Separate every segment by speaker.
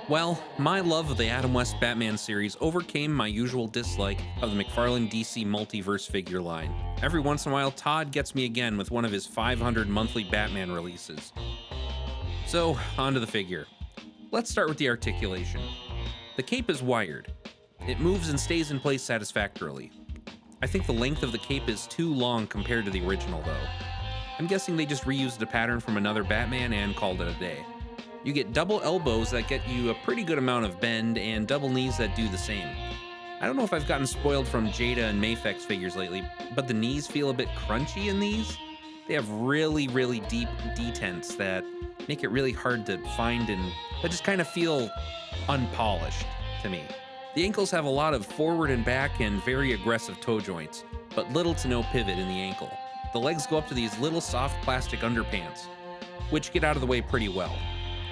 Speaker 1: Well, my love of the Adam West Batman series overcame my usual dislike of the McFarlane DC Multiverse figure line. Every once in a while, Todd gets me again with one of his 500 monthly Batman releases. So, onto the figure. Let's start with the articulation. The cape is wired. It moves and stays in place satisfactorily. I think the length of the cape is too long compared to the original, though. I'm guessing they just reused a pattern from another Batman and called it a day. You get double elbows that get you a pretty good amount of bend, and double knees that do the same. I don't know if I've gotten spoiled from Jada and Mafex figures lately, but the knees feel a bit crunchy in these. They have really deep detents that make it really hard to find and that just kind of feel unpolished to me. The ankles have a lot of forward and back and very aggressive toe joints, but little to no pivot in the ankle. The legs go up to these little soft plastic underpants, which get out of the way pretty well.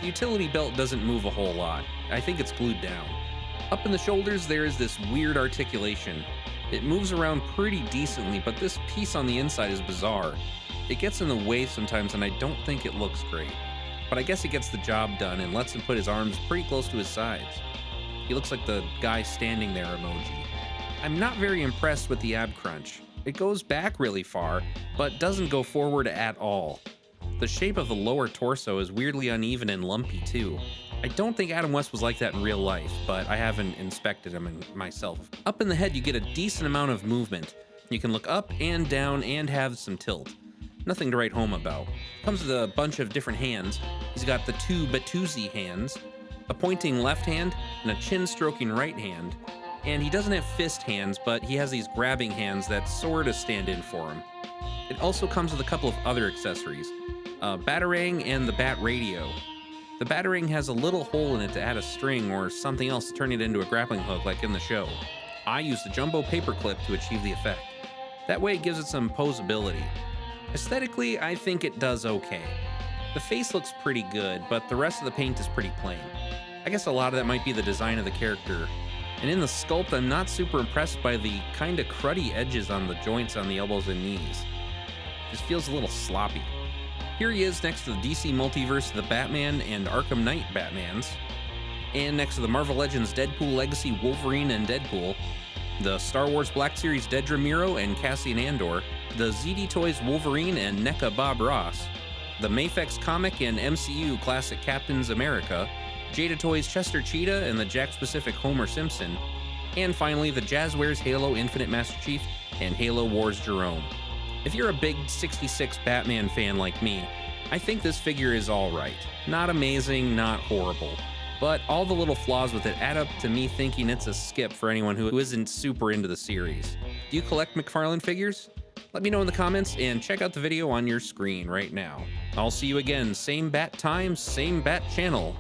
Speaker 1: The utility belt doesn't move a whole lot. I think it's glued down. Up in the shoulders, there is this weird articulation. It moves around pretty decently, but this piece on the inside is bizarre. It gets in the way sometimes, and I don't think it looks great. But I guess it gets the job done and lets him put his arms pretty close to his sides. He looks like the guy standing there emoji. I'm not very impressed with the ab crunch. It goes back really far, but doesn't go forward at all. The shape of the lower torso is weirdly uneven and lumpy too. I don't think Adam West was like that in real life, but I haven't inspected him myself. Up in the head, you get a decent amount of movement. You can look up and down and have some tilt. Nothing to write home about. Comes with a bunch of different hands. He's got the two Batuzzi hands, a pointing left hand, and a chin-stroking right hand. And he doesn't have fist hands, but he has these grabbing hands that sort of stand in for him. It also comes with a couple of other accessories. A Batarang and the Bat Radio. The Batarang has a little hole in it to add a string or something else to turn it into a grappling hook like in the show. I used the jumbo paperclip to achieve the effect. That way it gives it some posability. Aesthetically, I think it does okay. The face looks pretty good, but the rest of the paint is pretty plain. I guess a lot of that might be the design of the character. And in the sculpt, I'm not super impressed by the kinda cruddy edges on the joints on the elbows and knees. Just feels a little sloppy. Here he is next to the DC Multiverse, the Batman and Arkham Knight Batmans, and next to the Marvel Legends Deadpool Legacy Wolverine and Deadpool, the Star Wars Black Series Dedra Miro and Cassian Andor, the ZD Toys Wolverine and NECA Bob Ross, the Mafex Comic and MCU Classic Captains America, Jada Toys Chester Cheetah and the Jakks Pacific Homer Simpson, and finally the Jazzwares Halo Infinite Master Chief and Halo Wars Jerome. If you're a big 66 Batman fan like me, I think this figure is alright. Not amazing, not horrible. But all the little flaws with it add up to me thinking it's a skip for anyone who isn't super into the series. Do you collect McFarlane figures? Let me know in the comments and check out the video on your screen right now. I'll see you again, same bat time, same bat channel,